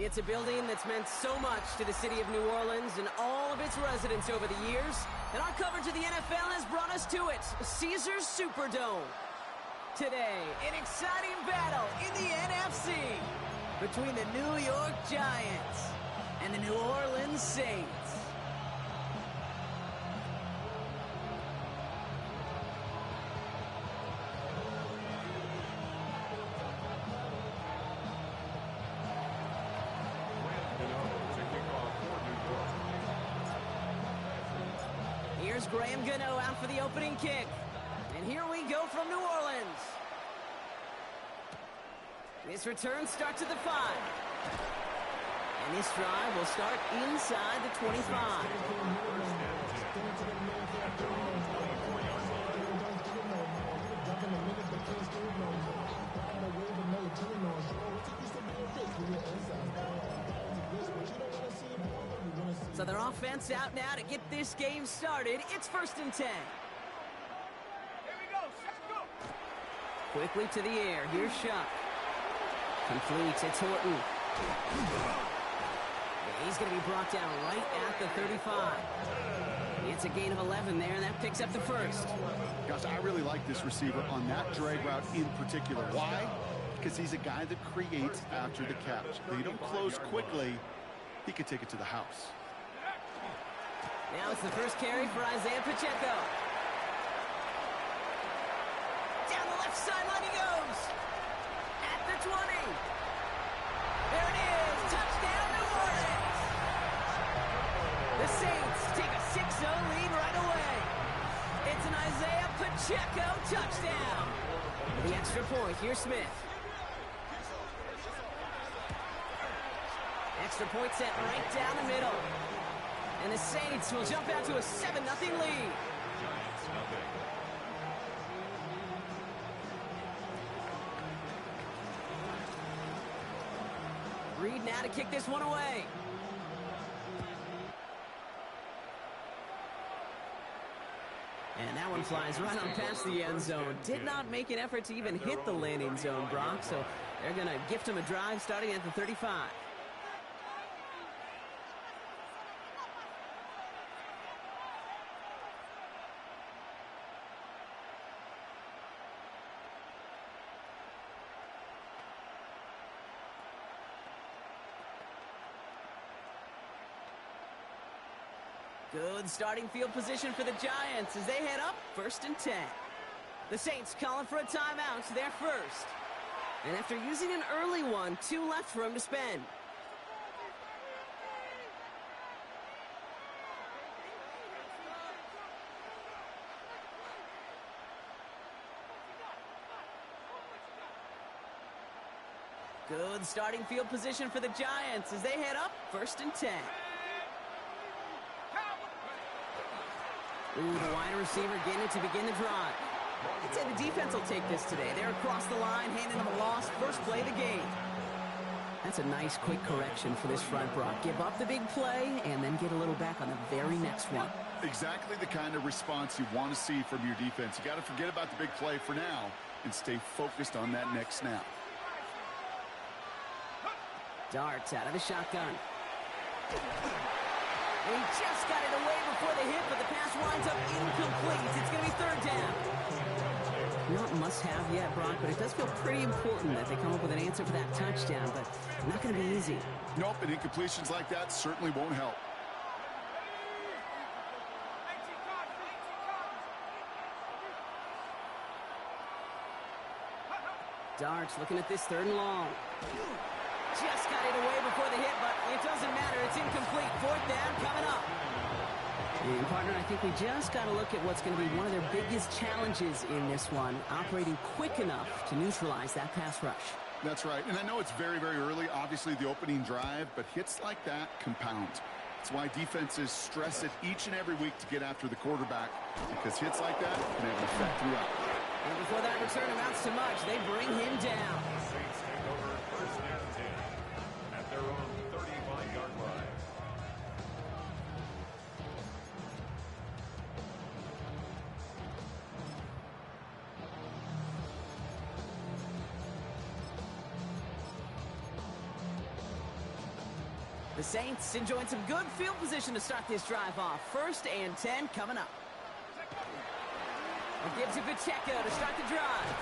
It's a building that's meant so much to the city of New Orleans and all of its residents over the years. And our coverage of the NFL has brought us to it, Caesars Superdome. Today, an exciting battle in the NFC between the New York Giants and the New Orleans Saints. Here's Graham Gano out for the opening kick. And here we go from New Orleans. This return starts at the 5. And this drive will start inside the 25. So their offense out now to get this game started. It's 1st and 10. Quickly to the air. Here's Shuck. Completes. It's Horton. He's going to be brought down right at the 35. It's a gain of 11 there, and that picks up the first. Gosh, I really like this receiver on that drag route in particular. Why? Because he's a guy that creates after the catch. They don't close quickly. He could take it to the house. Now it's the first carry for Isaiah Pacheco. Down the left sideline he goes. At the 20. There it is. Touchdown, New Orleans. The Saints take a 6-0 lead right away. It's an Isaiah Pacheco touchdown. The extra point. Here's Smith. Extra point set right down the middle. And the Saints will jump out to a 7-0 lead. Reed now to kick this one away. And that one flies right on past the end zone. Did not make an effort to even hit the landing zone, Brock. So they're going to gift him a drive starting at the 35. Good starting field position for the Giants as they head up 1st and 10. The Saints calling for a timeout. They're first. And after using an early one, 2 left for him to spend. Good starting field position for the Giants as they head up 1st and 10. Ooh, the wide receiver getting it to begin the drive. I'd say the defense will take this today. They're across the line, handing them a loss. First play of the game. That's a nice, quick correction for this front, Brock. Give up the big play and then get a little back on the very next one. Exactly the kind of response you want to see from your defense. You got to forget about the big play for now and stay focused on that next snap. Darts out of the shotgun. He just got it away before the hit, but the pass winds up incomplete. It's going to be 3rd down. Not must-have yet, Brock, but it does feel pretty important that they come up with an answer for that touchdown, but not going to be easy. Nope, and incompletions like that certainly won't help. Darts looking at this 3rd and long. Just got it away before the hit, but it doesn't matter. It's incomplete. 4th down coming up. And, partner, I think we just got to look at what's going to be one of their biggest challenges in this one, operating quick enough to neutralize that pass rush. That's right. And I know it's very, very early, obviously, the opening drive, but hits like that compound. That's why defenses stress it each and every week to get after the quarterback, because hits like that can have an effect throughout. And before that return amounts to much, they bring him down. Saints take over 1st and 10 at their own 35-yard line. Saints enjoying some good field position to start this drive off. 1st and 10 coming up. It gives it Pacheco to start the drive.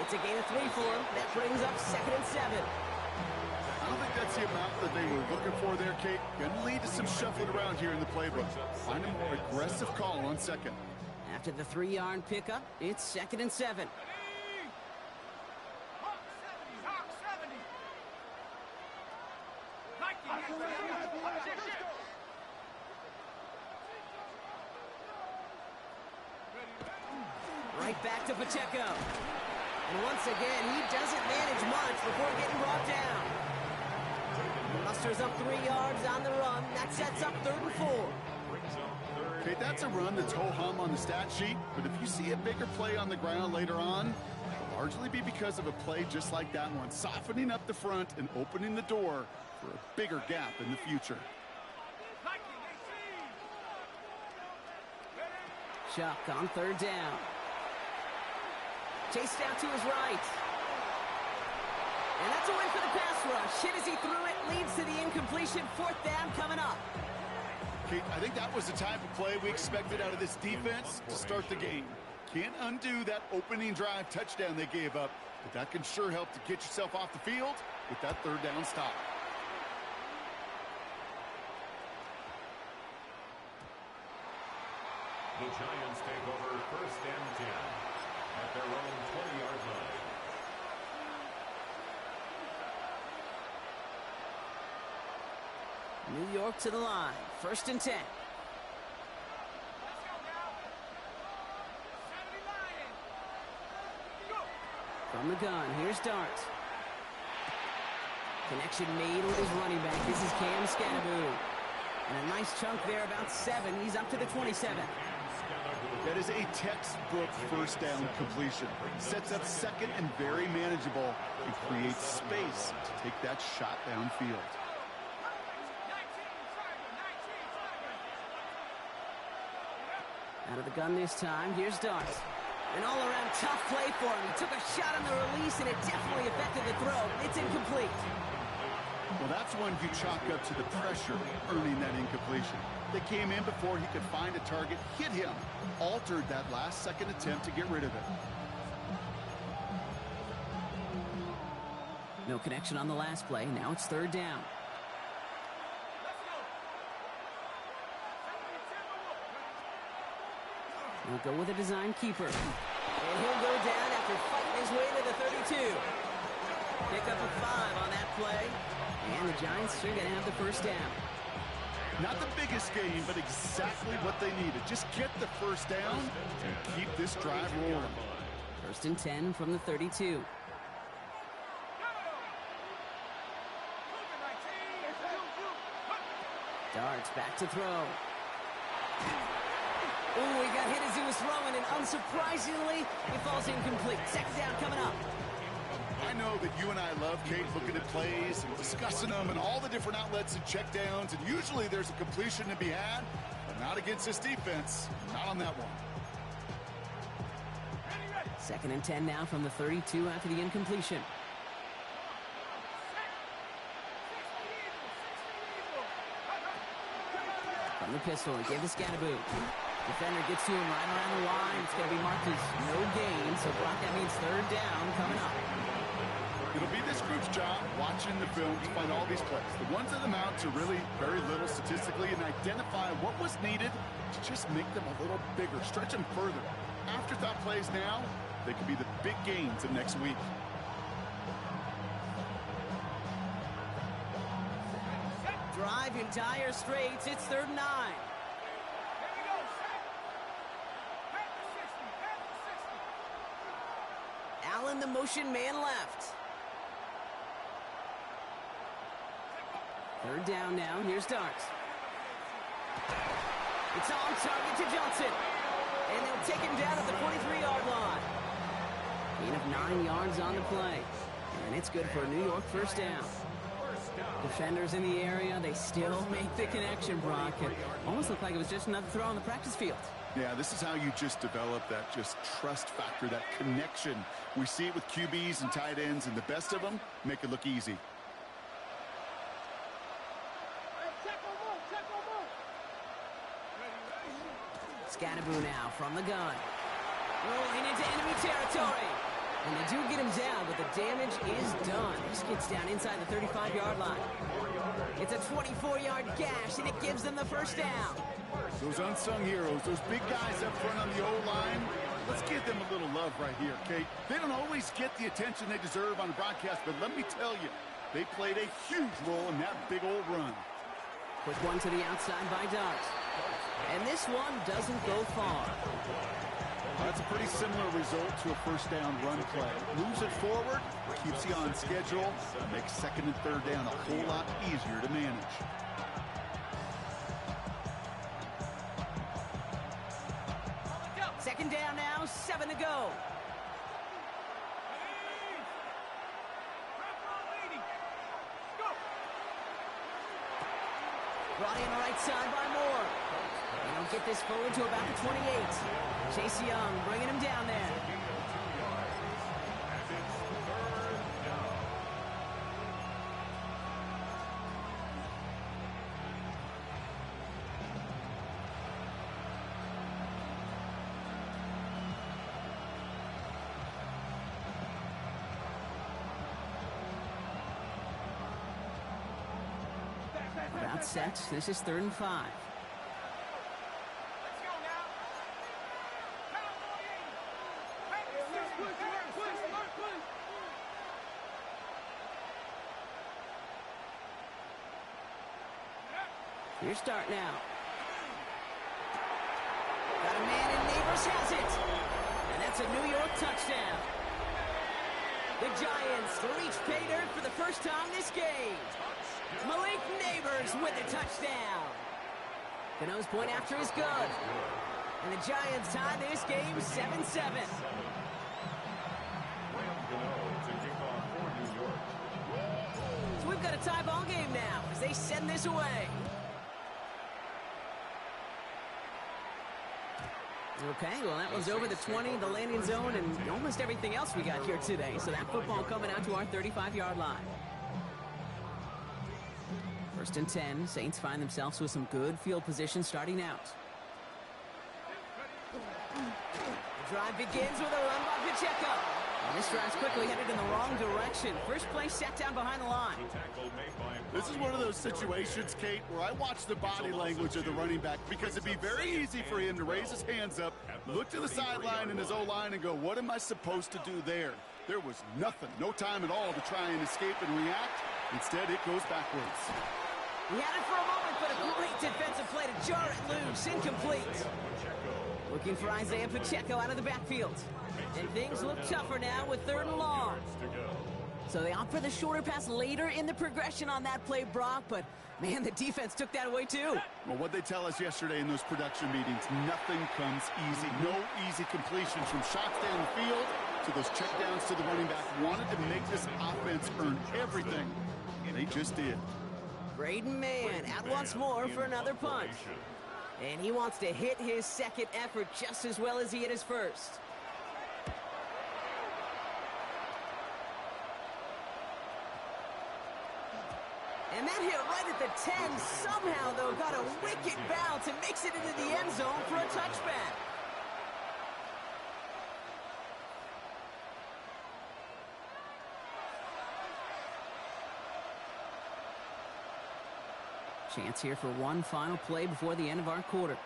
It's a gain of 3 for him. That brings up 2nd and 7. I don't think that's the amount that they were looking for there, Kate. Going to lead to some shuffling around here in the playbook. Find a more aggressive call on 2nd. After the 3-yard pickup, it's 2nd and 7. Right back to Pacheco. And once again, he doesn't manage much before getting brought down. Musters up 3 yards on the run. That sets up 3rd and 4. Okay, that's a run that's ho-hum on the stat sheet, but if you see a bigger play on the ground later on, it'll largely be because of a play just like that one, softening up the front and opening the door for a bigger gap in the future. Chuck on 3rd down. Chased out to his right. And that's a win for the pass rush. Hit as he threw it, leads to the incompletion. 4th down coming up. Kate, I think that was the type of play we expected out of this defense to start the game. Can't undo that opening drive touchdown they gave up, but that can sure help to get yourself off the field with that 3rd down stop. The Giants take over 1st and 10 at their own 20-yard line. New York to the line. 1st and 10. From the gun, here's Dart. Connection made with his running back. This is Cam Scannaboo. And a nice chunk there, about 7. He's up to the 27. That is a textbook 1st down completion. Sets up 2nd and very manageable and creates space to take that shot downfield. Out of the gun this time, here's Dart. An all-around tough play for him. He took a shot on the release, and it definitely affected the throw. It's incomplete. Well, that's one you chalk up to the pressure earning that incompletion. They came in before he could find a target, hit him, altered that last-second attempt to get rid of it. No connection on the last play. Now it's 3rd down. We'll go with a design keeper. And he'll go down after fighting his way to the 32. Pick up a 5 on that play. And the Giants are going to have the 1st down. Not the biggest gain, but exactly what they needed. Just get the 1st down and keep this drive rolling. 1st and 10 from the 32. Darts back to throw. Ooh, he got hit as he was throwing, and unsurprisingly, he falls incomplete. 2nd down coming up. I know that you and I love, Kate, looking at plays and discussing them and all the different outlets and checkdowns, and usually there's a completion to be had, but not against this defense. Not on that one. 2nd and 10 now from the 32 after the incompletion. From the pistol, he gave to Scannaboo. Defender gets to him right around the line. It's going to be marked as no gain, so Brock, that means 3rd down coming up. It'll be this group's job watching the film to find all these plays. The ones that amount to really very little statistically and identify what was needed to just make them a little bigger, stretch them further. Afterthought plays now, they could be the big gains of next week. Drive in dire straits. It's 3rd and 9. Allen, the motion man left. 3rd down now. Here's Darts. It's on target to Johnson. And they'll take him down at the 43-yard line. Gain of 9 yards on the play. And it's good for a New York 1st down. Defenders in the area, they still make the connection, Brock. It almost looked like it was just another throw on the practice field. Yeah, this is how you just develop that just trust factor, that connection. We see it with QBs and tight ends, and the best of them make it look easy. Scatterboo now from the gun. Rolling into enemy territory. And they do get him down, but the damage is done. This gets down inside the 35-yard line. It's a 24-yard gash, and it gives them the first down. Those unsung heroes, those big guys up front on the O-line, let's give them a little love right here, Kate. They don't always get the attention they deserve on the broadcast, but let me tell you, they played a huge role in that big old run. Quick one to the outside by Dart. And this one doesn't go far. That's a pretty similar result to a first down run play. Moves it forward, keeps you on schedule, makes second and third down a whole lot easier to manage. Second down now, 7 to go. Brought in right side by Moore. They don't get this forward to about the 28. Chase Young bringing him down there. About set. This is 3rd and 5. Here's Start now. Got a man and Neighbors has it. And that's a New York touchdown. The Giants reach pay dirt for the first time this game. Malik Neighbors with a touchdown. The nose point after is good. And the Giants tie this game 7-7. So we've got a tie ball game now as they send this away. Okay, well, that was over the 20, the landing zone, and almost everything else we got here today. So that football coming out to our 35-yard line. 1st and 10. Saints find themselves with some good field position starting out. The drive begins with a run by Pacheco. And this drive's quickly headed in the wrong direction. First play set down behind the line. This is one of those situations, Kate, where I watch the body language of the running back because it'd be very easy for him to raise his hands up, look to the sideline in his O-line and go, what am I supposed to do there? There was nothing, no time at all to try and escape and react. Instead, it goes backwards. He had it for a moment, but a great defensive play to jar it loose. Incomplete. Looking for Isaiah Pacheco out of the backfield. And things look tougher now with 3rd and long. So they opt for the shorter pass later in the progression on that play, Brock. But, man, the defense took that away, too. Well, what they tell us yesterday in those production meetings, nothing comes easy. No easy completions from shots down the field to those checkdowns to the running back. Wanted to make this offense earn everything. And they just did. Braden Mann out once more for another punt. And he wants to hit his second effort just as well as he hit his first. And that hit right at the 10. Somehow, though, got a wicked bounce and makes it into the end zone for a touchback. Chance here for one final play before the end of our quarter.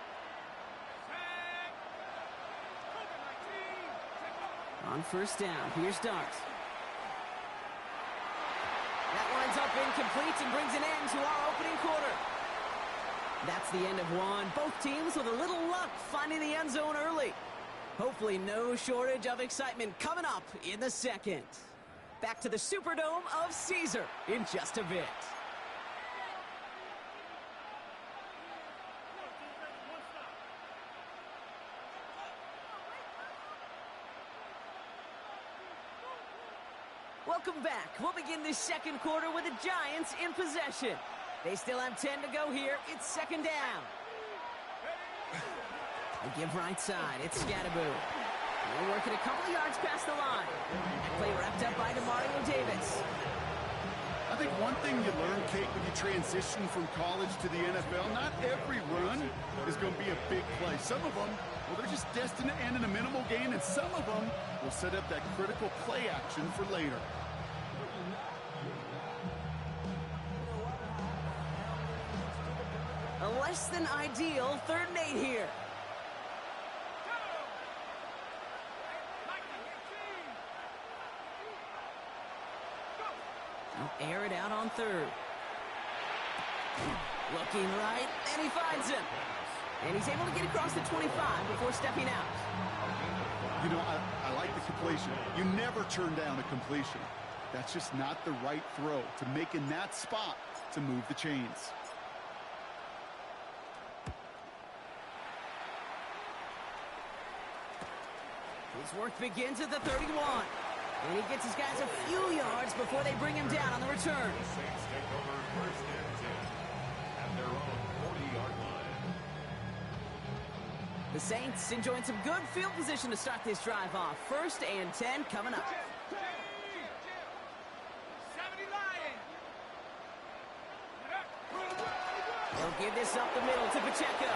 On 1st down, here's Dart. That lines up incomplete and brings an end to our opening quarter. That's the end of one. Both teams with a little luck finding the end zone early. Hopefully no shortage of excitement coming up in the second. Back to the Superdome of Caesar in just a bit. Welcome back. We'll begin this second quarter with the Giants in possession. They still have 10 to go here. It's 2nd down. They give right side. It's Scatterboo. They're working a couple of yards past the line. That play wrapped up by Demario Davis. I think one thing you learn, Kate, when you transition from college to the NFL, not every run is going to be a big play. Some of them, well, they're just destined to end in a minimal gain, and some of them will set up that critical play action for later. A less than ideal 3rd and 8 here. They'll air it out on 3rd. Looking right, and he finds him. And he's able to get across the 25 before stepping out. You know, I like the completion. You never turn down a completion. That's just not the right throw to make in that spot to move the chains. His work begins at the 31. And he gets his guys a few yards before they bring him down on the return. The Saints take over 1st and 10 at their own 40-yard line. The Saints enjoying some good field position to start this drive off. 1st and 10 coming up. They'll give this up the middle to Pacheco.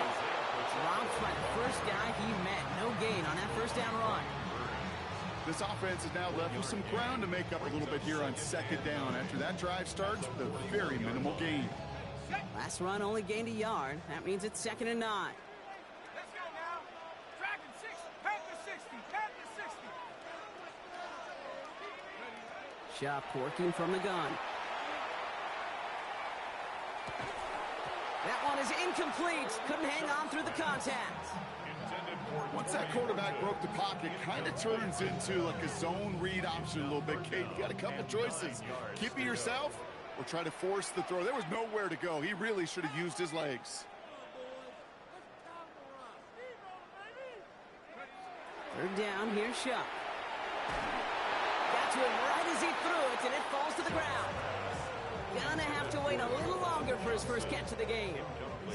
Dropped by the first guy he met. No gain on that 1st down run. This offense is now left with some ground to make up a little bit here on 2nd down after that drive starts with a very minimal gain. Last run only gained a yard. That means it's 2nd and 9. Let's go now. Dragon 60, Panther 60, Panther 60. Shuck working from the gun. That one is incomplete. Couldn't hang on through the contact. Once that quarterback broke the pocket, kind of turns into like a zone read option a little bit. Kate, you got a couple choices. Keep it yourself or try to force the throw. There was nowhere to go. He really should have used his legs. 3rd down, here's Shuck. Got to him right as he threw it, and it falls to the ground. Gonna have to wait a little longer for his first catch of the game.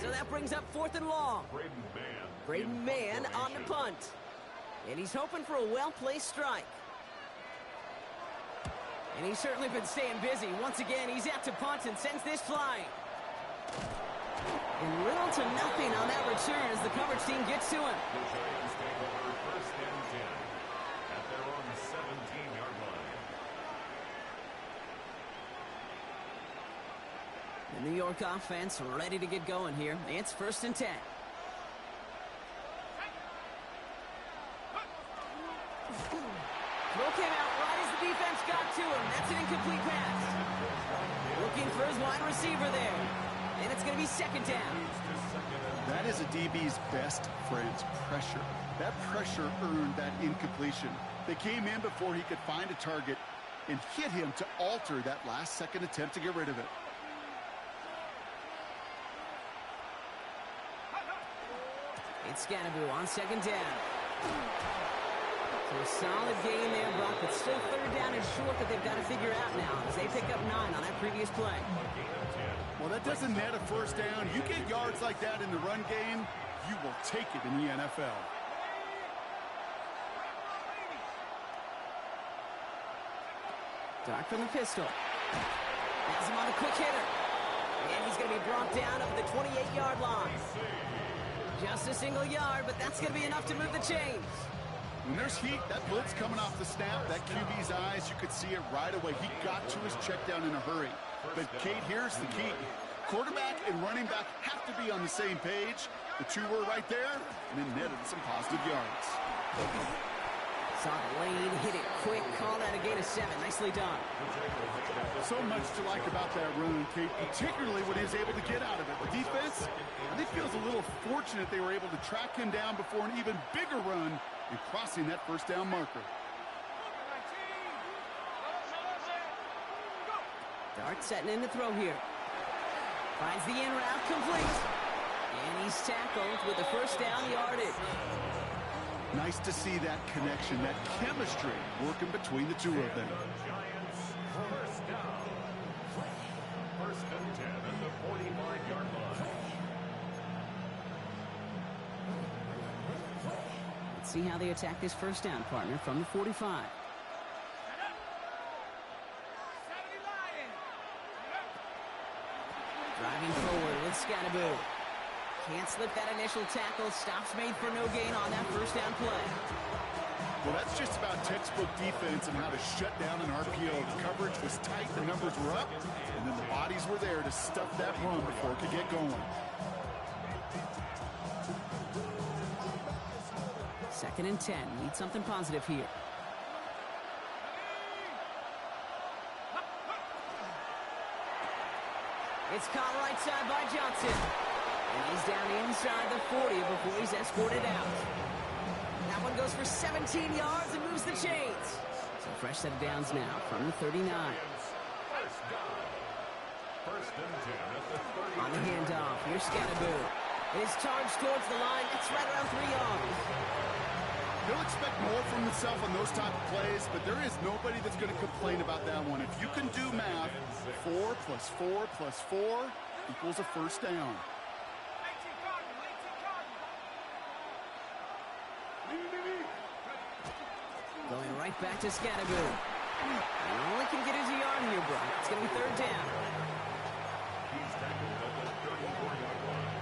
So that brings up 4th and long. Braden Mann on the punt. And he's hoping for a well-placed strike. And he's certainly been staying busy. Once again, he's out to punt and sends this flying. And little to nothing on that return as the coverage team gets to him. The Giants take over 1st and 10 at their own 17-yard line. The New York offense ready to get going here. It's 1st and 10. Throw came out right as the defense got to him. That's an incomplete pass. Looking for his wide receiver there. And it's going to be 2nd down. That is a DB's best friend's pressure. That pressure earned that incompletion. They came in before he could find a target and hit him to alter that last-second attempt to get rid of it. It's Scannaboo on 2nd down. So a solid gain there, Brock, but still 3rd down and short that they've got to figure out now as they pick up 9 on that previous play. Well, that doesn't net a 1st down. You get yards like that in the run game, you will take it in the NFL. Dart from the pistol. Has him on a quick hitter. And he's going to be brought down up the 28-yard line. Just a single yard, but that's going to be enough to move the chains. When there's heat, that blitz coming off the snap, that QB's eyes, you could see it right away. He got to his check down in a hurry. But, Kate, here's the key. Quarterback and running back have to be on the same page. The two were right there, and then netted some positive yards. Saw the lane, hit it quick, call that a gain of 7. Nicely done. So much to like about that run, Kate, particularly what he was able to get out of it. The defense, I think, feels a little fortunate they were able to track him down before an even bigger run and crossing that 1st down marker. Dart setting in to throw here. Finds the in route complete. And he's tackled with the 1st down yardage. Nice to see that connection, that chemistry working between the two of them. Giants 1st down. 1st and 10 at the 45-yard line. Let's see how they attack this 1st down, partner, from the 45. Driving forward with Scannaboo. Can't slip that initial tackle. Stops made for no gain on that first down play. Well, that's just about textbook defense and how to shut down an RPO. The coverage was tight, the numbers were up, and then the bodies were there to stuff that run before it could get going. 2nd and 10. Need something positive here. It's caught right side by Johnson. And he's down inside the 40 before he's escorted out. That one goes for 17 yards and moves the chains. So fresh set of downs now from the 39. First and 10 at the 30. On the handoff, here's Scatterboo. His charge towards the line. That's right around 3 yards. He'll expect more from himself on those type of plays, but there is nobody that's going to complain about that one. If you can do math, 4 plus 4 plus 4 equals a first down. Going right back to Scatterboo. And only can get his yard here, bro. It's going to be 3rd down. He's tackled at the 34-yard line.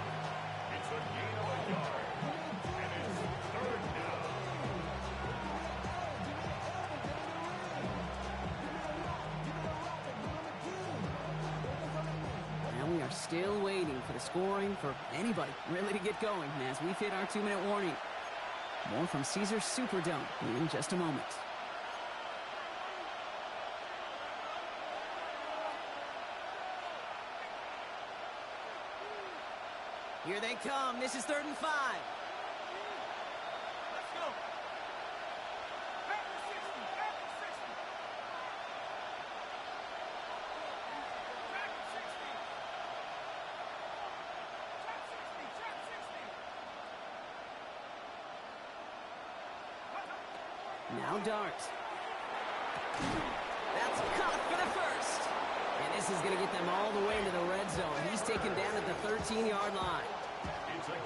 It's a gain of a yard. And it's 3rd down. And we are still waiting for the scoring for anybody really to get going as we've hit our 2-minute warning. More from Caesars Superdome in just a moment. Here they come. This is 3rd and 5. Let's go. Back to 60. Back to 60. Back to 60. Trap 60. Trap 60. Now Dart. That's caught for the first. And this is going to get them all the way into the red zone. He's taken down at the 13-yard line.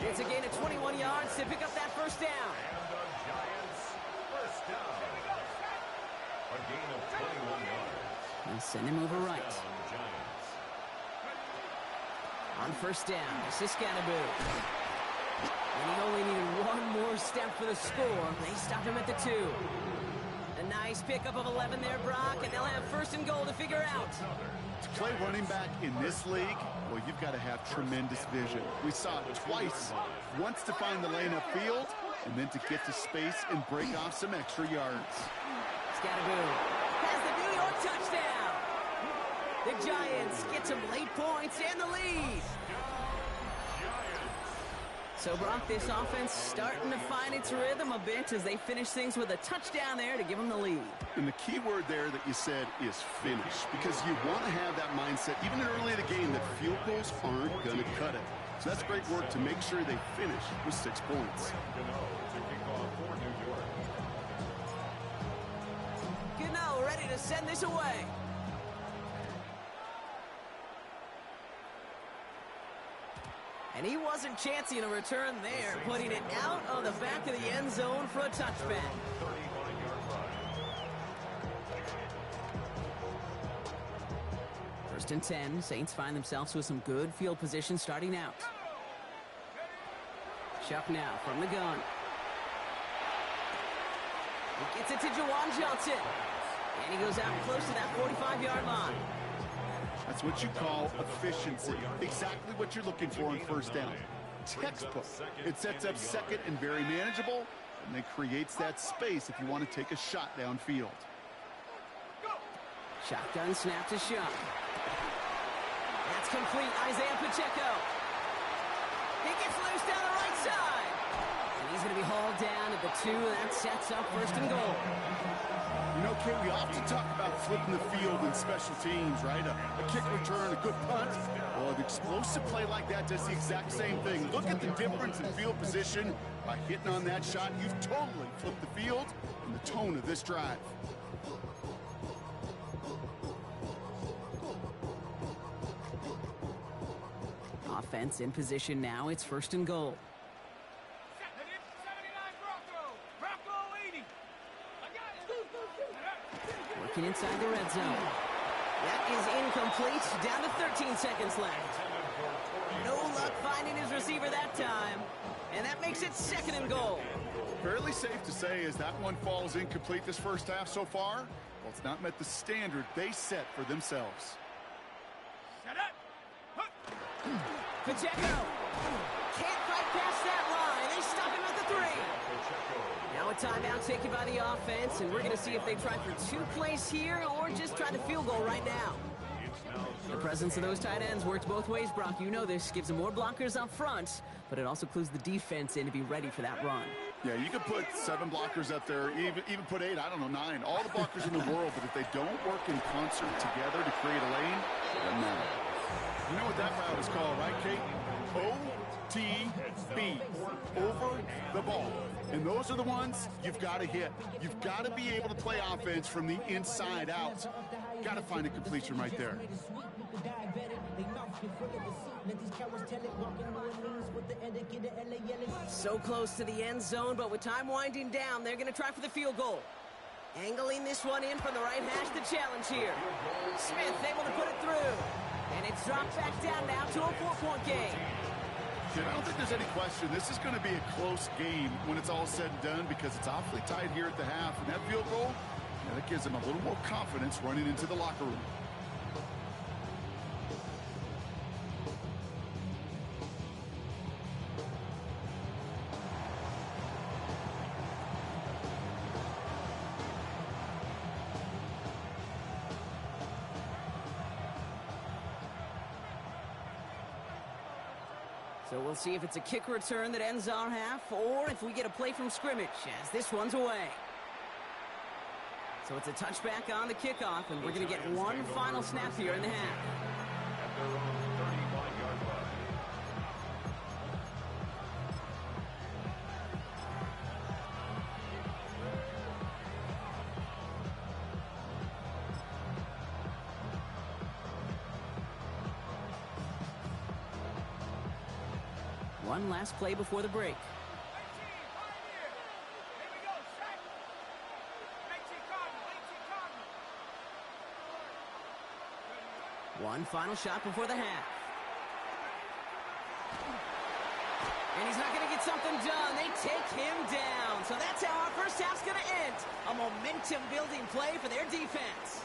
It's a gain of 21 yards to pick up that first down. And the Giants first down. A gain of 21 yards. And send him over right. Down, Giants. On first down, this is Scatterboo. And he only needed one more step for the score. They stopped him at the 2. A nice pickup of 11 there, Brock, and they'll have 1st and goal to figure out. To play running back in this league, well, you've got to have tremendous vision. We saw it twice. Once to find the lane upfield, and then to get to space and break off some extra yards. Scatterboo has the New York touchdown. The Giants get some late points and the lead. So, Brock, this offense starting to find its rhythm a bit as they finish things with a touchdown there to give them the lead. And the key word there that you said is finish, because you want to have that mindset, even early in the game, that field goals aren't going to cut it. So that's great work to make sure they finish with 6 points. Gano ready to send this away. And he wasn't chancing a return there, putting it out of the back of the end zone for a touchback. First and 10, Saints find themselves with some good field position starting out. Chuck now from the gun. He gets it to Jawan Johnson. And he goes out close to that 45-yard line. That's what you call efficiency. Exactly what you're looking for in first down. Textbook. It sets up second and very manageable, and then creates that space if you want to take a shot downfield. Shotgun snap to Shuck. That's complete. Isaiah Pacheco. He gets loose down the right side. And he's going to be hauled down at the 2. That sets up 1st and goal. You know, Kate, we often talk about flipping the field in special teams, right? A kick return, a good punt. Well, an explosive play like that does the exact same thing. Look at the difference in field position. By hitting on that shot, you've totally flipped the field and the tone of this drive. Offense in position now. It's 1st and goal. 79 Bronco. Bronco 80. Working inside the red zone. That is incomplete. Down to 13 seconds left. No luck finding finding his receiver that time. And that makes it 2nd and goal. Fairly safe to say as that one falls incomplete this first half so far, well, it's not met the standard they set for themselves. Set up. Pacheco can't fight past that line. They stop him at the 3. Now a timeout taken by the offense, and we're going to see if they try for 2 plays here or just try to field goal right now. The presence of those tight ends works both ways, Brock. You know this. Gives them more blockers up front, but it also clues the defense in to be ready for that run. Yeah, you could put 7 blockers up there, even put 8, I don't know, 9. All the blockers in the world, but if they don't work in concert together to create a lane, it doesn't matter. You know what that route is called, right, Kate? OTB, over the ball. And those are the ones you've got to hit. You've got to be able to play offense from the inside out. Got to find a completion right there. So close to the end zone, but with time winding down, they're going to try for the field goal. Angling this one in from the right hash, the challenge here. Smith able to put it through. And it's dropped back down now to a 4-point game. I don't think there's any question. This is going to be a close game when it's all said and done because it's awfully tight here at the half. And that field goal, that gives them a little more confidence running into the locker room. So we'll see if it's a kick return that ends our half or if we get a play from scrimmage as this one's away. So it's a touchback on the kickoff, and we're going to get one final snap here in the half. At their own 35-yard line. One last play before the break. 18, right here. Here we go, Shaq. 18 Cardinal. One final shot before the half. And he's not going to get something done. They take him down. So that's how our first half's going to end. A momentum-building play for their defense.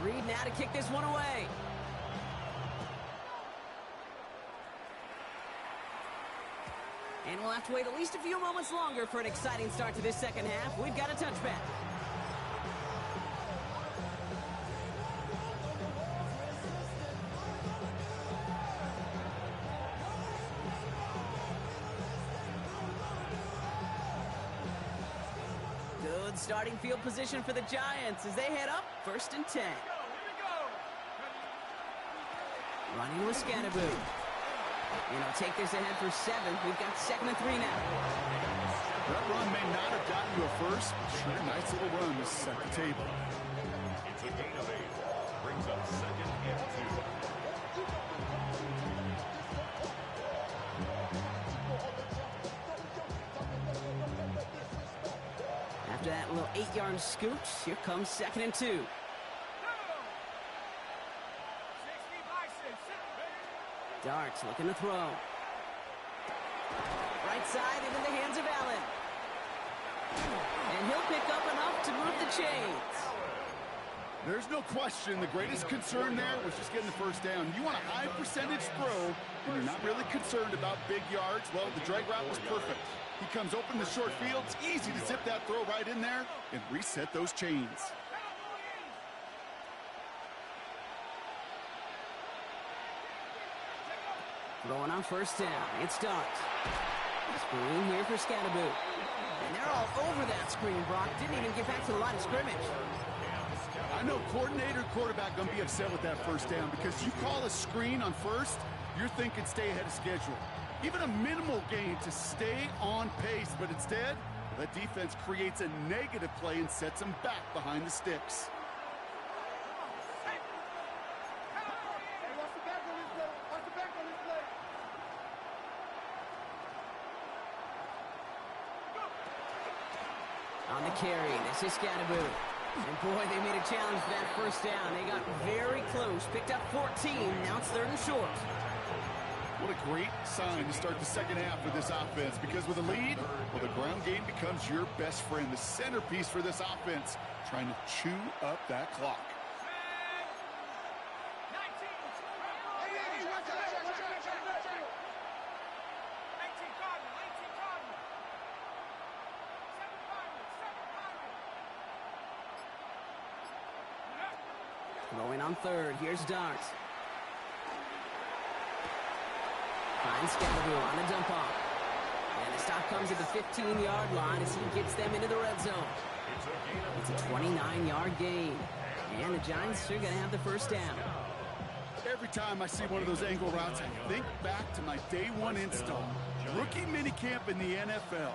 Reed now to kick this one away. And we'll have to wait at least a few moments longer for an exciting start to this second half. We've got a touchback. Good starting field position for the Giants as they head up 1st and 10. Here we go. Running with Scatterboo. And he'll take this ahead for 7. We've got 2nd and 3 now. That run may not have gotten you a first, but sure, nice little run to set the table. It's a gain of 8. Brings up 2nd and 2. After that little 8-yard scoot, here comes 2nd and 2. 60 license. Darts looking to throw. Right side into the hands of Allen. And he'll pick up enough to move the chains. There's no question the greatest concern there was just getting the first down. You want a high percentage throw, and you're not really concerned about big yards. Well, the drag route was perfect. He comes open the short field. It's easy to zip that throw right in there and reset those chains. Throwing on 1st down. It's Dart. Screen here for Scatterboo. And they're all over that screen, Brock. Didn't even get back to the line of scrimmage. I know coordinator, quarterback going to be upset with that first down because you call a screen on 1st, you're thinking stay ahead of schedule. Even a minimal gain to stay on pace, but instead, that defense creates a negative play and sets them back behind the sticks. Hey, watch the back on this, bro. Watch the back on On the carry, this is Scatterboo. And boy, they made a challenge for that first down. They got very close, picked up 14. Now it's 3rd and short. What a great sign to start the second half for this offense, because with a lead, well, the ground game becomes your best friend, the centerpiece for this offense, trying to chew up that clock. 18 Cardinal. Going on 3rd. Here's Dart. Finds Scatterboo on the dump off. And the stop comes at the 15-yard line as he gets them into the red zone. It's a 29-yard gain. And the Giants are going to have the first down. Every time I see one of those angle routes, I think back to my day one install. Rookie minicamp in the NFL.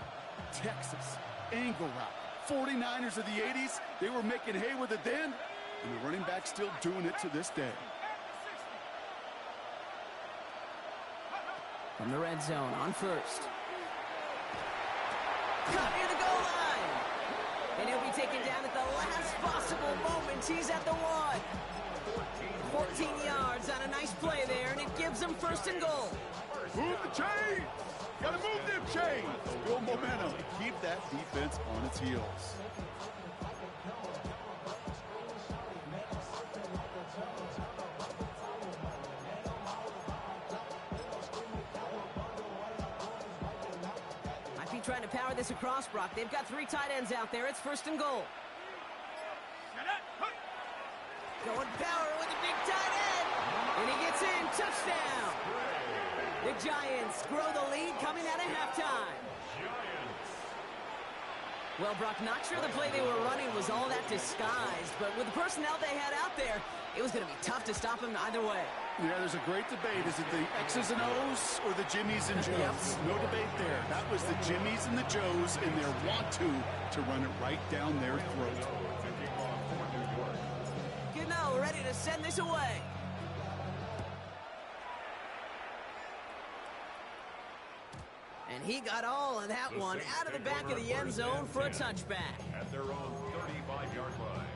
Texas, angle route. 49ers of the 80s, they were making hay with it then, and the running back's still doing it to this day. From the red zone on 1st. Cut near the goal line. And he'll be taken down at the last possible moment. He's at the 1. 14 yards on a nice play there, and it gives them 1st and goal. Move the chains! Gotta move them chains! Build momentum. Keep that defense on its heels. Might be trying to power this across, Brock. They've got 3 tight ends out there. It's 1st and goal. Going power with a big tight end. And he gets in. Touchdown. The Giants grow the lead coming out of halftime. Well, Brock, not sure the play they were running was all that disguised, but with the personnel they had out there, it was going to be tough to stop him either way. Yeah, there's a great debate. Is it the X's and O's or the Jimmies and Joes? No debate there. That was the Jimmies and the Joes in their want-to run it right down their throat. Gano ready to send this away. And he got all of that one out of the back of the end zone for a touchback. At their own 35-yard line.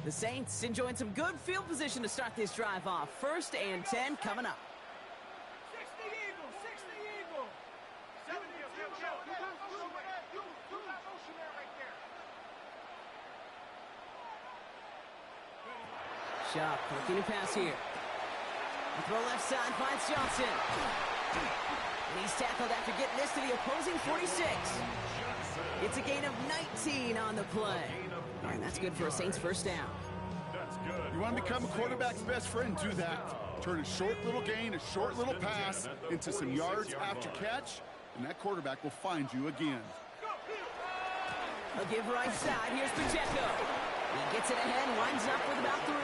The Saints enjoying some good field position to start this drive off. 1st and 10 coming up. 60 Eagles, 60 Eagles. 70 Joe. You got motion there right there. Sharp looking to pass here. The throw left side finds Johnson. And he's tackled after getting this to the opposing 46. It's a gain of 19 on the play. And that's good for a Saints first down. That's good. You want to become a quarterback's best friend, do that. Turn a short little gain, a short little pass into some yards after catch, and that quarterback will find you again. He'll give right side. Here's Pacheco. He gets it ahead, winds up with about 3.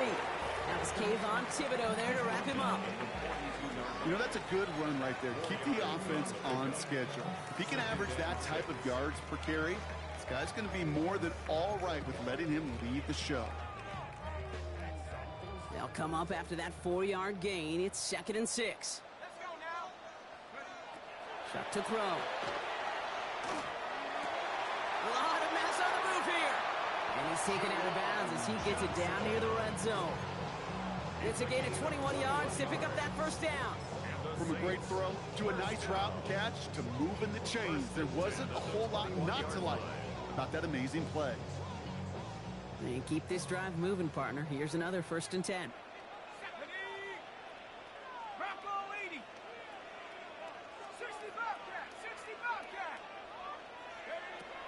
That was Kayvon Thibodeau there to wrap him up. You know, that's a good run right there. Keep the offense on schedule. If he can average that type of yards per carry, this guy's going to be more than all right with letting him lead the show. They'll come up after that 4-yard gain. It's 2nd and 6. Let's go now. Shot to throw. A lot of mass on the move here. And he's taken out of bounds as he gets it down near the red zone. It's a gain of 21 yards to pick up that first down. From a great throw to a nice route and catch to moving the chains, there wasn't a whole lot not to like about that amazing play. And keep this drive moving, partner. Here's another 1st and 10. 70. Bronco 80. 60 Bobcat. 60 Bobcat.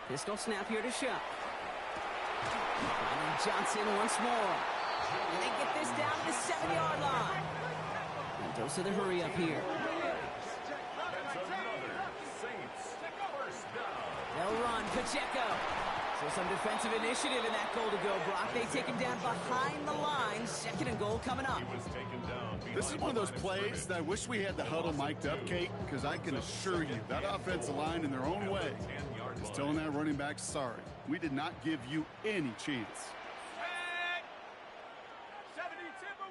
Pistol snap here to Shuck. Finding Johnson once more. And they get this down to the 7-yard line. And goes to the hurry up here. That's another Saints first down. They'll run. Pacheco. So some defensive initiative in that goal to go, Brock. They take him down behind the line. 2nd and goal coming up. He was taken down. This is one of those plays that I wish we had the huddle mic'd up, Kate, because I can assure you that offensive line in their own way is telling that running back, sorry, we did not give you any chance. 70 Timber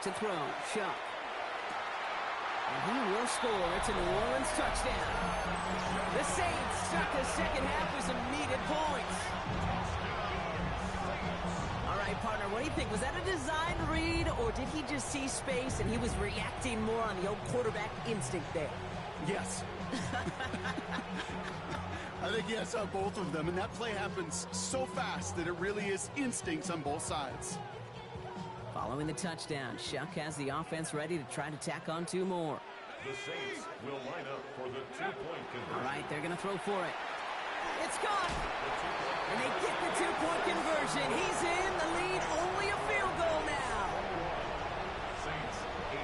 Back to throw. Chuck. And he will score. It's a New Orleans touchdown. The Saints start the second half with some needed points. All right, partner, what do you think? Was that a design read, or did he just see space and he was reacting more on the old quarterback instinct there? Yes. I think yes on both of them, and that play happens so fast that it really is instincts on both sides. Following the touchdown, Shuck has the offense ready to try to tack on 2 more. The Saints will line up for the 2-point conversion. All right, they're going to throw for it. It's gone! And they get the 2-point conversion. He's in the lead, only a field goal now. Saints 18.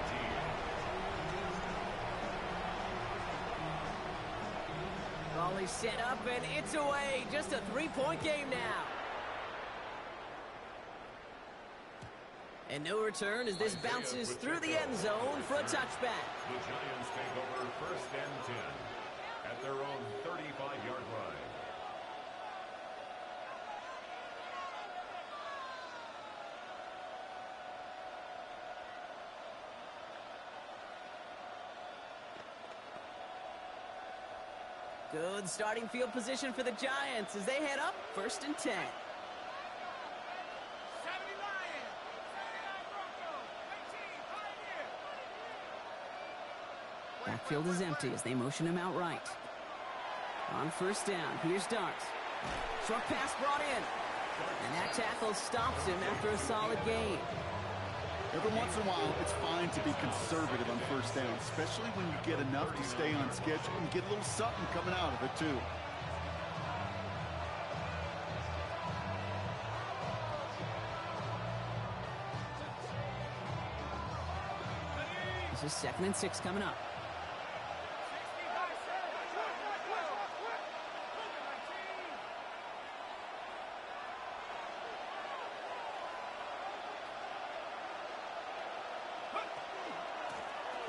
Ball is set up, and it's away. Just a 3-point game now. And no return as this bounces through the end zone for a touchback. The Giants take over 1st and 10 at their own 35-yard line. Good starting field position for the Giants as they head up 1st and 10. 70 Lions, 79 Broncos, 18 Pioneers. Backfield is empty as they motion him out right. On 1st down, here's Dart. Short pass brought in. And that tackle stops him after a solid gain. Every once in a while, it's fine to be conservative on 1st down, especially when you get enough to stay on schedule and get a little something coming out of it, too. This is 2nd and 6 coming up.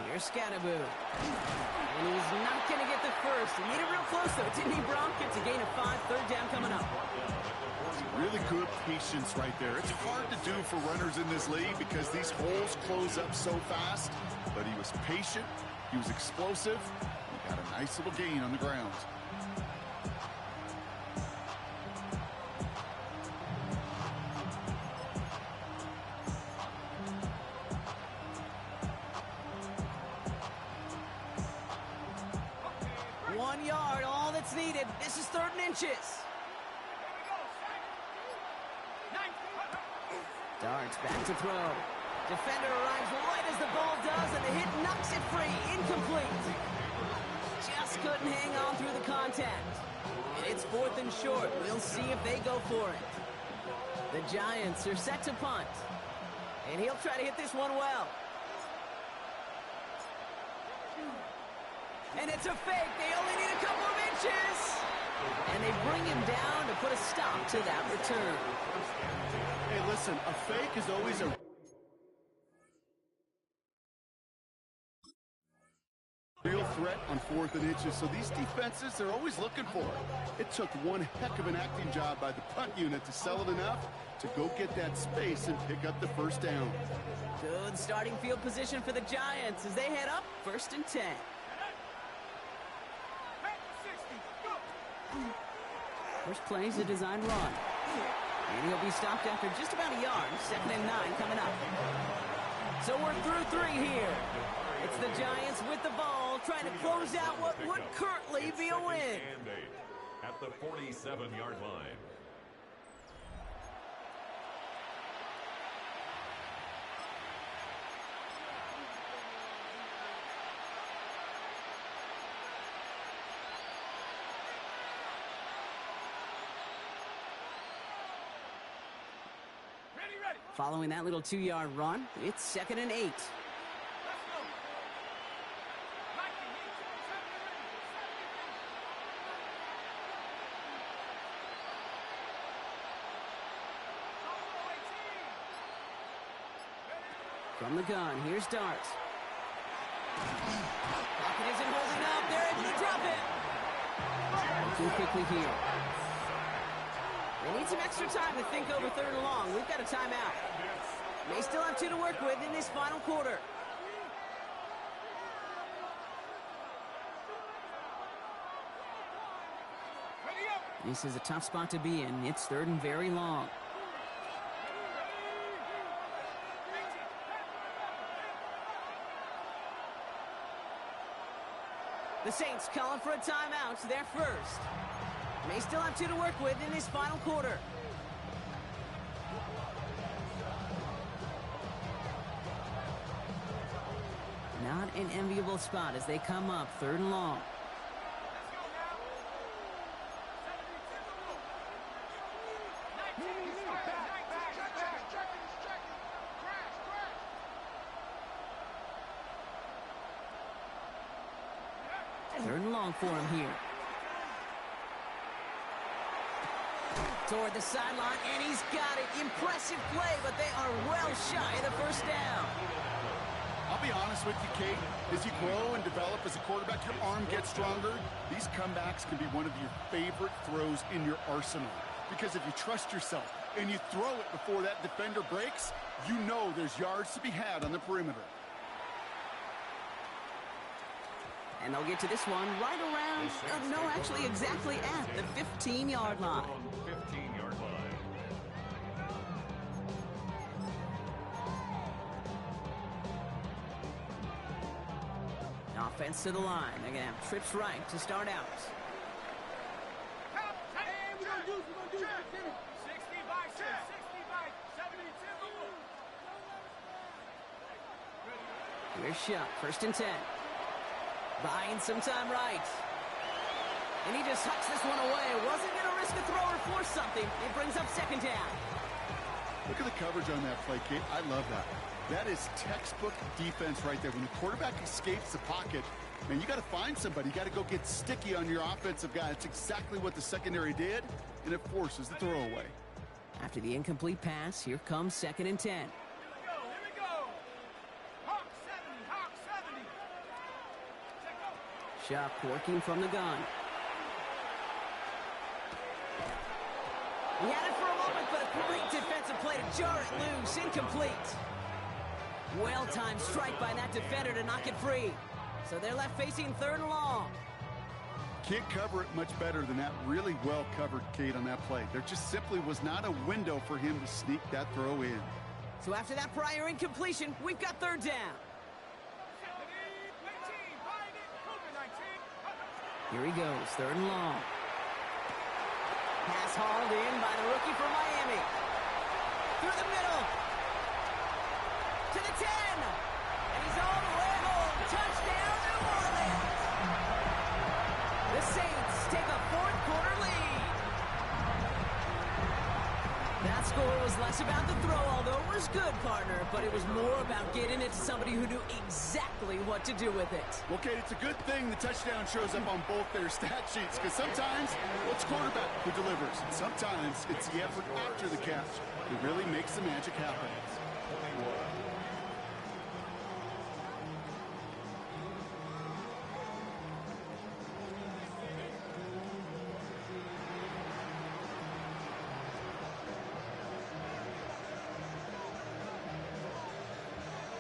Here's Scatterboo. And he's not going to get the first. He made it real close, though, didn't he, Bronk? It's a gain of 5, 3rd down coming up. Really good patience right there. It's hard to do for runners in this league because these holes close up so fast. But he was patient. He was explosive. He got a nice little gain on the ground. Needed. This is 3rd and inches. Darts back to throw. Defender arrives right as the ball does, and the hit knocks it free. Incomplete. Just couldn't hang on through the contact. And it's 4th and short. We'll see if they go for it. The Giants are set to punt. And he'll try to hit this one well. And it's a fake. They only need a couple of inches. And they bring him down to put a stop to that return. Hey, listen, a fake is always a real threat on 4th and inches, so these defenses, they're always looking for it. It took one heck of an acting job by the punt unit to sell it enough to go get that space and pick up the 1st down. Good starting field position for the Giants as they head up 1st and 10. First play is a design run. And he'll be stopped after just about a yard. 2nd and 9 coming up. So we're through 3 here. It's the Giants with the ball trying to close out what would currently be a win. At the 47-yard line. Following that little 2-yard run, it's 2nd and 8. From the gun, here's Dart. Pocket isn't holding up. They're able to drop it. Looking quickly here. They need some extra time to think over 3rd and long. We've got a timeout. May still have 2 to work with in this final quarter. Ready up. This is a tough spot to be in. It's 3rd and very long. The Saints calling for a timeout. They're first. May still have 2 to work with in this final quarter. Not an enviable spot as they come up 3rd and long. Let's go now. 72. 19. Crash. 3rd and long for him here. Toward the sideline, and he's got it. Impressive play, but they are well shy of the first down. I'll be honest with you, Kate. As you grow and develop as a quarterback, your arm gets stronger. These comebacks can be one of your favorite throws in your arsenal. Because if you trust yourself and you throw it before that defender breaks, you know there's yards to be had on the perimeter. And they'll get to this one right around, no, actually exactly at the 15-yard line. 15-yard line. Offense to the line. They're going to have trips right to start out. Hey, we're going to do this. 60 by 6. 60 by 72. Here's shot. 1st and 10. Buying some time right. And he just hucks this one away. Wasn't going to risk a throw or force something. It brings up 2nd down. Look at the coverage on that play, Kate. I love that. That is textbook defense right there. When the quarterback escapes the pocket, man, you got to find somebody. You got to go get sticky on your offensive guy. That's exactly what the secondary did, and it forces the throwaway. After the incomplete pass, here comes 2nd and 10. Here we go. Hawk 70. Hawk 70. Check out. Shuck working from the gun. He had it for a moment, but a great defensive play to jar it loose. Incomplete. Well-timed strike by that defender to knock it free. So they're left facing 3rd and long. Can't cover it much better than that. Really well covered, Kate, on that play. There just simply was not a window for him to sneak that throw in. So after that prior incompletion, we've got 3rd down. 19. Here he goes, 3rd and long. Pass hauled in by the rookie from Miami. Through the middle. To the 10. And he's all the way home. Touchdown, New Orleans. The Saints take a 4th quarter lead. That score was less about the throw, although it was good, partner, but it was more about getting it to somebody who knew exactly what to do with it. Well, Kate, it's a good thing the touchdown shows up on both their stat sheets, because sometimes it's quarterback who delivers, and sometimes it's the effort after the catch that really makes the magic happen.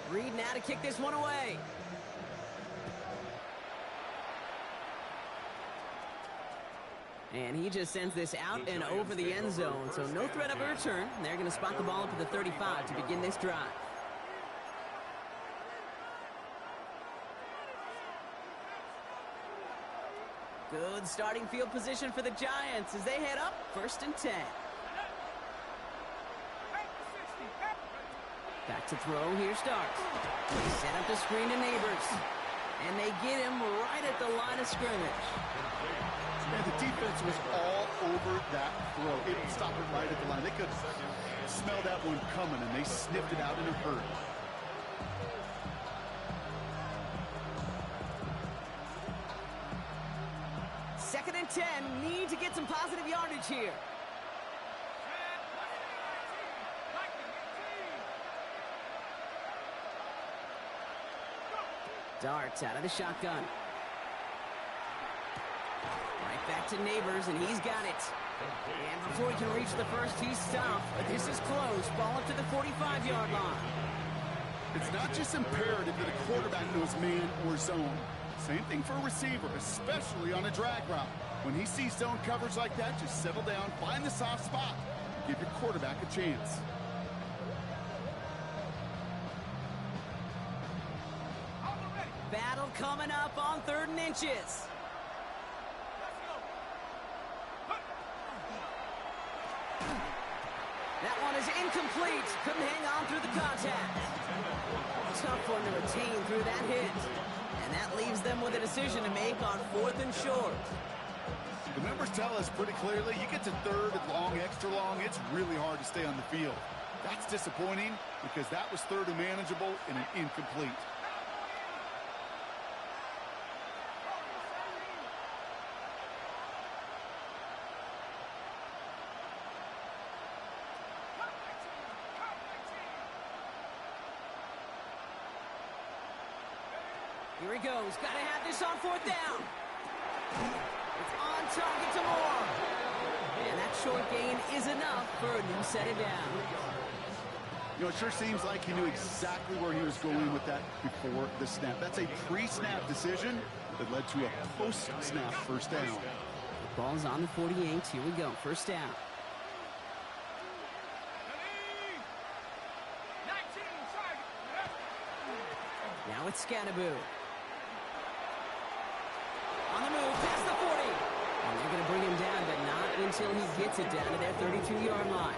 Reed now to kick this one away. And he just sends this out and over the end zone, so no threat of a return. They're going to spot the ball up at the 35 to begin this drive. Good starting field position for the Giants as they head up 1st and 10. Back to throw, here starts. They set up the screen to Neighbors. And they get him right at the line of scrimmage. Man, the defense was all over that throw. It stopped it right at the line. They could smell that one coming, and they sniffed it out in a hurry. Second and 10, need to get some positive yardage here. Darts out of the shotgun. Right Back to Neighbors, and he's got it. And before he can reach the first, he's stopped. But this is close. Ball up to the 45-yard line. It's not just imperative that a quarterback knows man or zone. Same thing for a receiver, especially on a drag route. When he sees zone coverage like that, just settle down, find the soft spot, and give your quarterback a chance. Battle coming up on 3rd and inches. That one is incomplete. Couldn't hang on through the contact. Tough one to retain through that hit. And that leaves them with a decision to make on 4th and short. The numbers tell us pretty clearly, you get to 3rd and long, extra long, it's really hard to stay on the field. That's disappointing because that was 3rd and manageable and an incomplete. Here he goes. Got to have this on 4th down. It's on target to Moore. And that short gain is enough for a new set of downs. You know, it sure seems like he knew exactly where he was going with that before the snap. That's a pre-snap decision that led to a post-snap first down. The ball's on the 48. Here we go. First down. Now it's Scannaboo. On the move, past the 40. And they're going to bring him down, but not until he gets it down to their 32-yard line.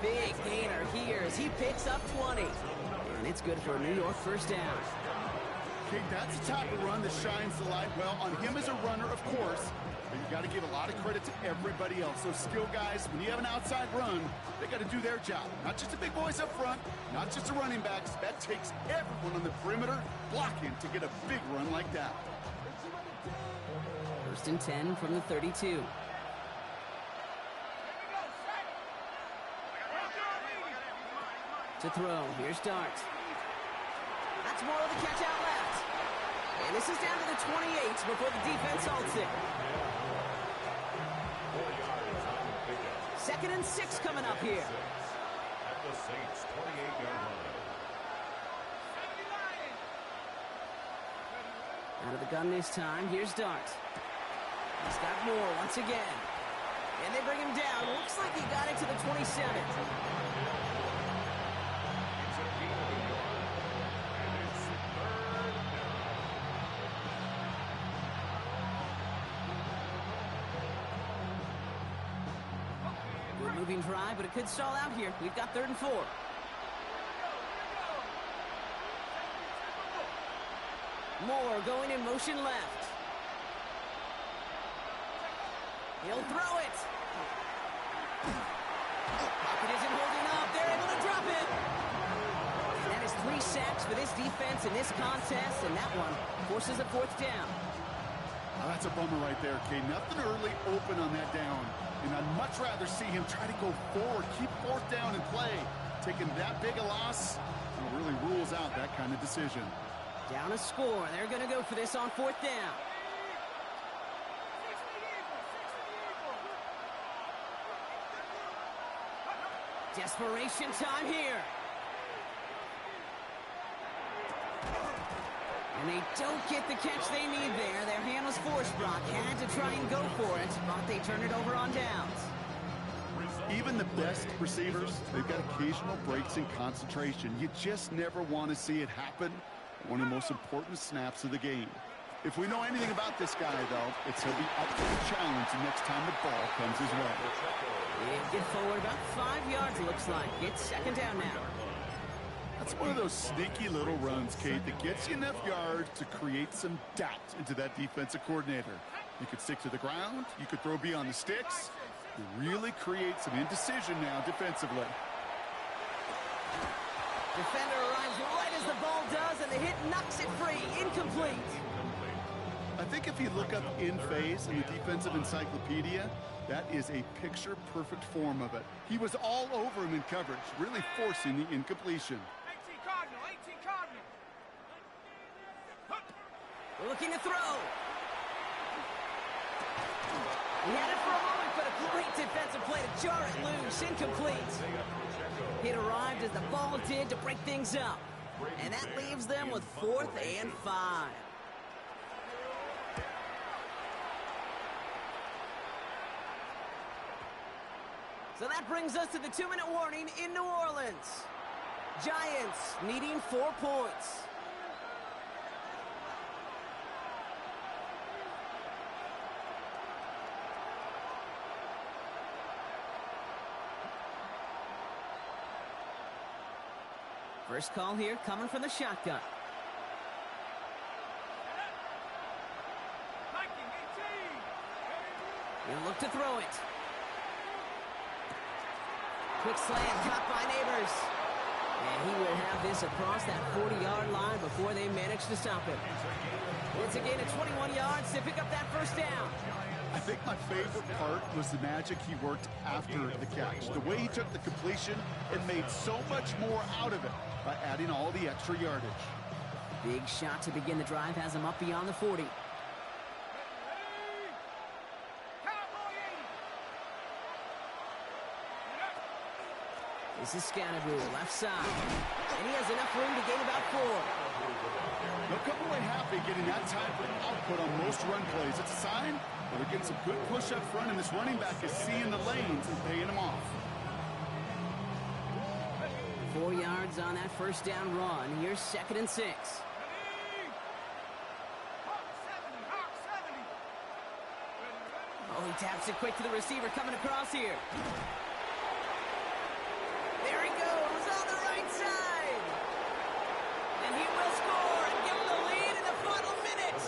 Big gainer here as he picks up 20. And it's good for a New York first down. Okay, that's the type of run that shines the light well on him as a runner, of course. But you got to give a lot of credit to everybody else. Those skill guys, when you have an outside run, they got to do their job. Not just the big boys up front, not just the running backs. That takes everyone on the perimeter blocking to get a big run like that. 1st and 10 from the 32. To throw, here's Dart. That's more of the catch out left. And this is down to the 28 before the defense halts it. 2nd and 6 coming up here. At the Saints' 28-yard line. Out of the gun this time, here's Dart. He's got Moore once again. And they bring him down. Looks like he got it to the 27. Good moving drive, but it could stall out here. We've got 3rd and 4. Moore going in motion left. He'll throw it. Pocket isn't holding up. They're able to drop it. And that is 3 sacks for this defense in this contest, and that one forces a 4th down. Oh, that's a bummer right there, Kay. Nothing early open on that down. And I'd much rather see him try to go forward, keep 4th down and play. Taking that big a loss, it really rules out that kind of decision. Down a score. They're going to go for this on 4th down. Desperation time here. And they don't get the catch they need there. Their hand was forced. Brock had to try and go for it, but they turn it over on downs. Even the best receivers, they've got occasional breaks in concentration. You just never want to see it happen. One of the most important snaps of the game. If we know anything about this guy, though, it's he'll be up for the challenge the next time the ball comes his way. They get forward about 5 yards, it looks like. It's 2nd down now. That's one of those sneaky little runs, Kate, that gets you enough yards to create some doubt into that defensive coordinator. You could stick to the ground. You could throw beyond the sticks. You really create some indecision now defensively. Defender arrives right as the ball does, and the hit knocks it free. Incomplete. I think if you look up in phase in the defensive encyclopedia, that is a picture-perfect form of it. He was all over him in coverage, really forcing the incompletion. 18 Cardinal, 18 Cardinal. Looking to throw. He had it for a moment, but a great defensive play to jar it loose. Incomplete. It arrived as the ball did to break things up. And that leaves them with 4th and 5. So that brings us to the 2-minute warning in New Orleans. Giants needing 4 points. First call here coming from the shotgun. He'll look to throw it. Quick slant caught by Neighbors. And he will have this across that 40-yard line before they manage to stop him. It's a gain of 21 yards to pick up that first down. I think my favorite part was the magic he worked after the catch. The way he took the completion and made so much more out of it by adding all the extra yardage. Big shot to begin the drive has him up beyond the 40. This is Scannaboo, left side. And he has enough room to gain about 4. They'll come away happy getting that type of output on most run plays. It's a sign that they're getting some good push up front, and this running back is seeing the lanes and paying them off. 4 yards on that first down run. Here's 2nd and 6. Oh, he taps it quick to the receiver coming across here. There he goes on the right side. And he will score and give them the lead in the final minute.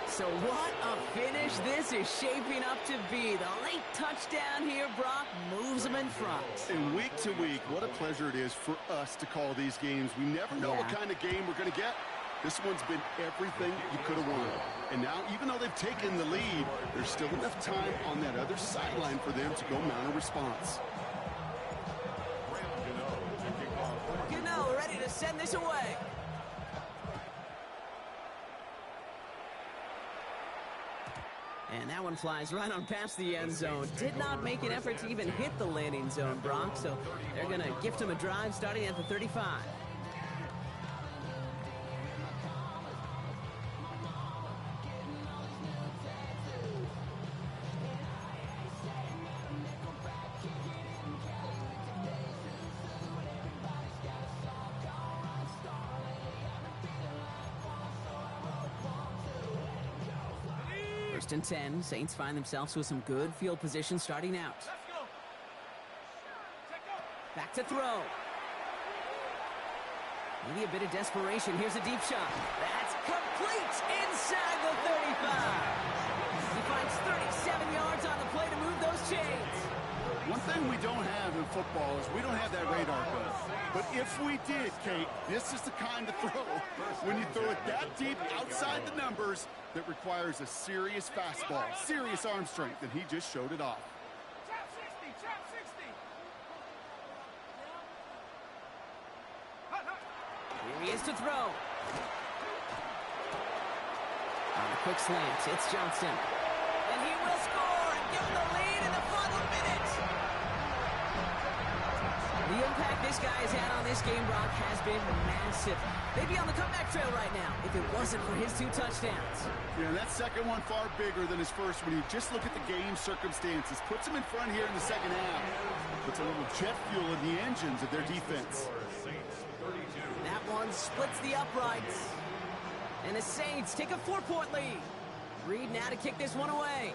So what a finish this is shaping up to be. The late touchdown here, Brock, moves them in front. And week to week, what a pleasure it is for us to call these games. We never know what kind of game we're going to get. This one's been everything you could have wanted. And now, even though they've taken the lead, there's still enough time on that other sideline for them to go mount a response. Gano ready to send this away. And that one flies right on past the end zone. Did not make an effort to even hit the landing zone, Brock. So they're going to gift him a drive starting at the 35. First and 10, Saints find themselves with some good field position starting out. Back to throw. Maybe a bit of desperation. Here's a deep shot. That's complete inside the 35. He finds 37 yards on the play to move those chains. One thing we don't have in football is we don't have that radar gun. But if we did, Kate, this is the kind of throw when you throw it that deep outside the numbers that requires a serious fastball, serious arm strength, and he just showed it off. Chop 60, chop 60. Here he is to throw. On a quick slant, it's Johnson. And he will score and give them the lead in the final minute. The impact this guy has had on this game, Brock, has been massive. They'd be on the comeback trail right now if it wasn't for his 2 touchdowns. Yeah, that second one far bigger than his first one. You just look at the game circumstances. Puts him in front here in the second half. Puts a little jet fuel in the engines of their defense. That one splits the uprights. And the Saints take a 4-point lead. Reed now to kick this one away.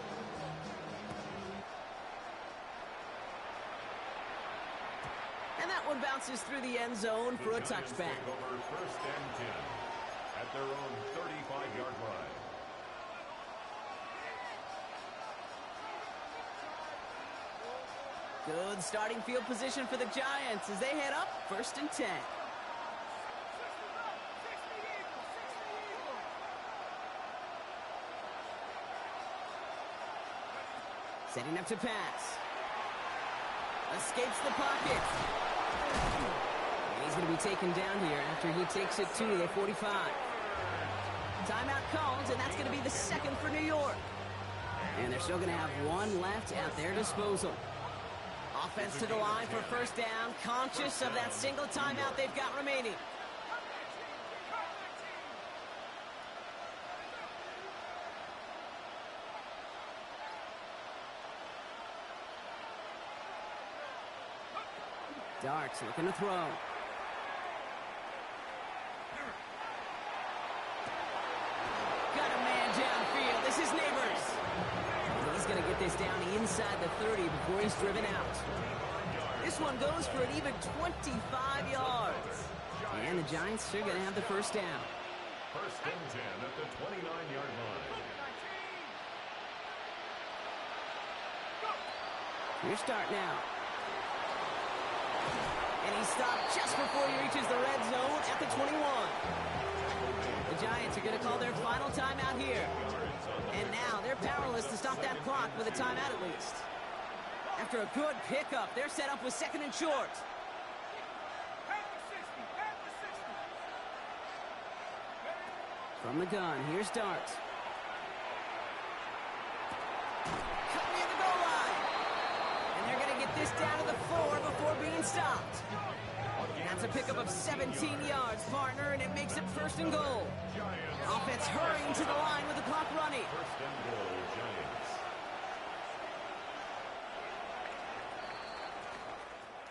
And that one bounces through the end zone for a touchback. First and 10 at their own 35-yard line. Good starting field position for the Giants as they head up first and 10. Setting up to pass. Escapes the pocket. And he's going to be taken down here after he takes it to the 45. Timeout called, and that's going to be the second for New York. And they're still going to have one left at their disposal. Offense to the line for first down, conscious of that single timeout they've got remaining. Darts looking to throw. Got a man downfield. This is Neighbors. And he's going to get this down inside the 30 before he's driven out. This one goes for an even 25 yards. And the Giants are going to have the first down. First and 10 at the 29-yard line. Your start now. And he stopped just before he reaches the red zone at the 21. The Giants are going to call their final timeout here. And now they're powerless to stop that clock with a timeout at least. After a good pickup, they're set up with second and short. From the gun, here's Dart. Cut near the goal line. And they're going to get this down to the 4 before being stopped. That's a pickup of 17 yards, partner, and it makes it first and goal. Offense hurrying to the line with the clock running. First and goal, Giants.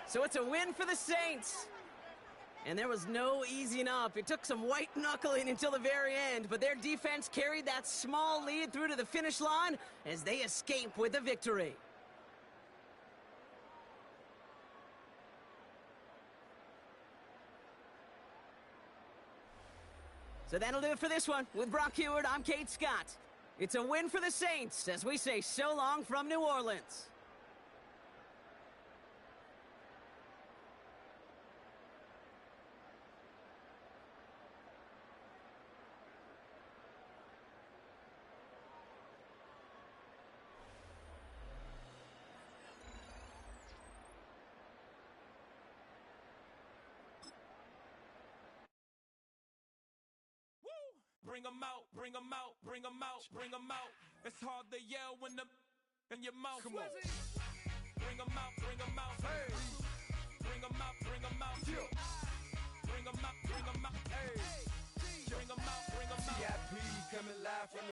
So it's a win for the Saints. And there was no easing up. It took some white knuckling until the very end, but their defense carried that small lead through to the finish line as they escape with the victory. So that'll do it for this one. With Brock Heward, I'm Kate Scott. It's a win for the Saints as we say so long from New Orleans. Bring 'em out, bring 'em out, bring 'em out, bring 'em out. It's hard to yell when the in your mouth. Come on. Bring 'em out, bring 'em out. Hey. Bring 'em out, bring 'em out. Bring 'em out, bring 'em out. Hey. Bring 'em out, bring 'em out. CIP coming live from